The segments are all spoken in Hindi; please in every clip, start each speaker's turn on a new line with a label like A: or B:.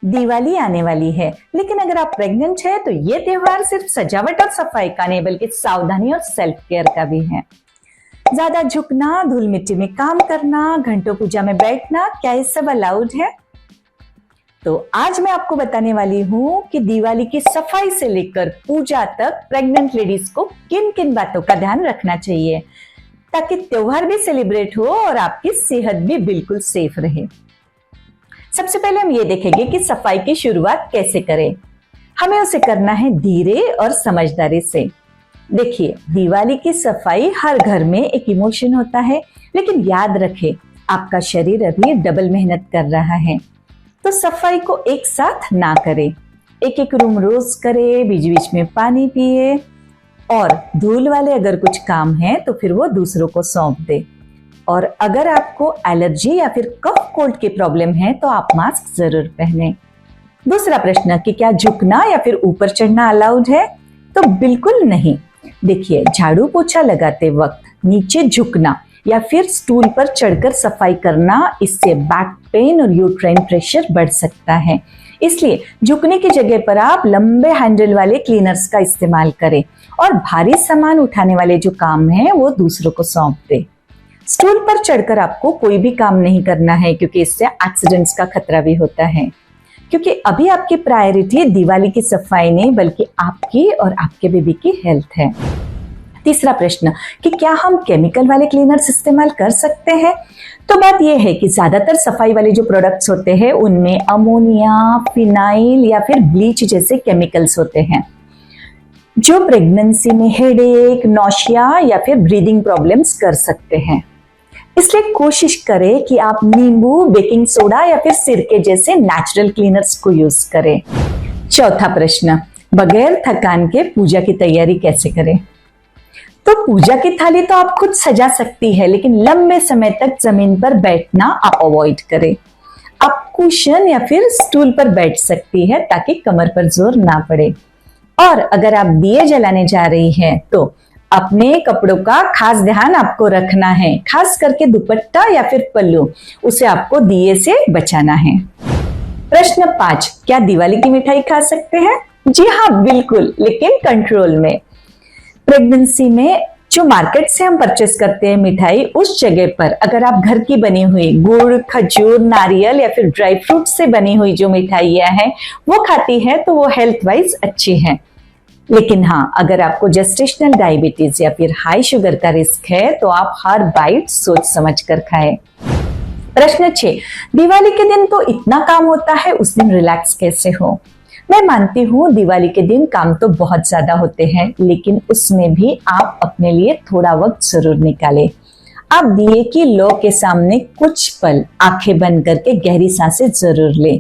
A: दिवाली आने वाली है, लेकिन अगर आप प्रेग्नेंट है तो ये त्योहार सिर्फ सजावट और सफाई का नहीं बल्कि सावधानी और सेल्फ केयर का भी है। ज्यादा झुकना, धूल मिट्टी में काम करना, घंटों पूजा में बैठना, क्या ये सब अलाउड है? तो आज मैं आपको बताने वाली हूँ कि दिवाली की सफाई से लेकर पूजा तक प्रेग्नेंट लेडीज को किन किन बातों का ध्यान रखना चाहिए ताकि त्योहार भी सेलिब्रेट हो और आपकी सेहत भी बिल्कुल सेफ रहे। सबसे पहले हम ये देखेंगे कि सफाई की शुरुआत कैसे करें। हमें उसे करना है धीरे और समझदारी से। देखिए, दिवाली की सफाई हर घर में एक इमोशन होता है, लेकिन याद रखें आपका शरीर अभी डबल मेहनत कर रहा है, तो सफाई को एक साथ ना करें। एक एक रूम रोज करे, बीच बीच में पानी पिए और धूल वाले अगर कुछ काम है तो फिर वो दूसरों को सौंप दे। और अगर आपको एलर्जी या फिर कफ कोल्ड की प्रॉब्लम है तो आप मास्क जरूर पहने। दूसरा प्रश्न कि क्या झुकना या फिर ऊपर चढ़ना अलाउड है? तो बिल्कुल नहीं। देखिए, झाड़ू पोछा लगाते वक्त नीचे झुकना या फिर स्टूल पर चढ़कर सफाई करना, इससे बैक पेन और यूट्राइन प्रेशर बढ़ सकता है। इसलिए झुकने की जगह पर आप लंबे हैंडल वाले क्लीनर्स का इस्तेमाल करें और भारी सामान उठाने वाले जो काम है वो दूसरों को सौंप दे। स्टूल पर चढ़कर आपको कोई भी काम नहीं करना है क्योंकि इससे एक्सीडेंट्स का खतरा भी होता है। क्योंकि अभी आपकी प्रायोरिटी दिवाली की सफाई नहीं बल्कि आपकी और आपके बेबी की हेल्थ है। तीसरा प्रश्न कि क्या हम केमिकल वाले क्लीनर्स इस्तेमाल कर सकते हैं? तो बात यह है कि ज्यादातर सफाई वाले जो प्रोडक्ट्स होते हैं उनमें अमोनिया, फिनाइल या फिर ब्लीच जैसे केमिकल्स होते हैं जो प्रेगनेंसी में हेडेक, नौशिया या फिर ब्रीदिंग प्रॉब्लम्स कर सकते हैं। इसलिए कोशिश करें कि आप नींबू, बेकिंग सोडा या फिर सिरके जैसे नेचुरल क्लीनर्स को यूज करें। चौथा प्रश्न, बगैर थकान के पूजा की तैयारी कैसे करें? तो पूजा की थाली तो आप खुद सजा सकती है, लेकिन लंबे समय तक जमीन पर बैठना आप अवॉइड करें। आप कुशन या फिर स्टूल पर बैठ सकती है ताकि कमर पर जोर ना पड़े। और अगर आप दिए जलाने जा रही हैं तो अपने कपड़ों का खास ध्यान आपको रखना है, खास करके दुपट्टा या फिर पल्लू, उसे आपको दिए से बचाना है। प्रश्न 5, क्या दिवाली की मिठाई खा सकते हैं? जी हाँ, बिल्कुल, लेकिन कंट्रोल में। प्रेगनेंसी में जो मार्केट से हम परचेस करते हैं मिठाई, उस जगह पर अगर आप घर की बनी हुई गुड़, खजूर, नारियल या फिर ड्राई फ्रूट से बनी हुई जो मिठाइयाँ हैं वो खाती है तो वो हेल्थ वाइज अच्छी है। लेकिन हाँ, अगर आपको जेस्टेशनल डायबिटीज या फिर हाई शुगर का रिस्क है तो आप हर बाइट सोच समझ कर खाएं। प्रश्न 6, दिवाली के दिन तो इतना काम होता है, उस दिन रिलैक्स कैसे हो? मैं मानती हूँ दिवाली के दिन काम तो बहुत ज्यादा होते हैं, लेकिन उसमें भी आप अपने लिए थोड़ा वक्त जरूर निकालें। आप दिए की लौ के सामने कुछ पल आंखें बंद करके गहरी सांसें जरूर लें।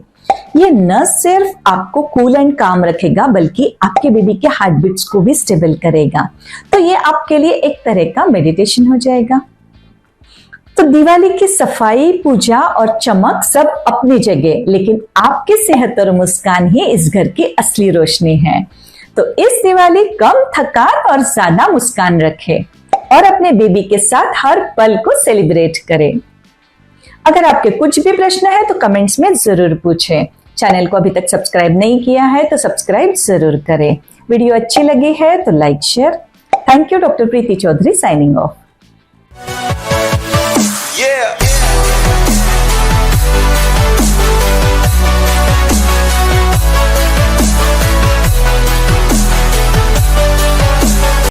A: ये न सिर्फ आपको कूल एंड काम रखेगा बल्कि आपके बेबी के हार्ट बीट्स को भी स्टेबल करेगा। तो ये आपके लिए एक तरह का मेडिटेशन हो जाएगा। तो दिवाली की सफाई, पूजा और चमक सब अपनी जगह, लेकिन आपकी सेहत और मुस्कान ही इस घर की असली रोशनी है। तो इस दिवाली कम थकान और ज्यादा मुस्कान रखें और अपने बेबी के साथ हर पल को सेलिब्रेट करें। अगर आपके कुछ भी प्रश्न है तो कमेंट्स में जरूर पूछें। चैनल को अभी तक सब्सक्राइब नहीं किया है तो सब्सक्राइब जरूर करें। वीडियो अच्छी लगी है तो like, share. Thank you. Doctor Preeti Chaudhary signing off.
B: Yeah.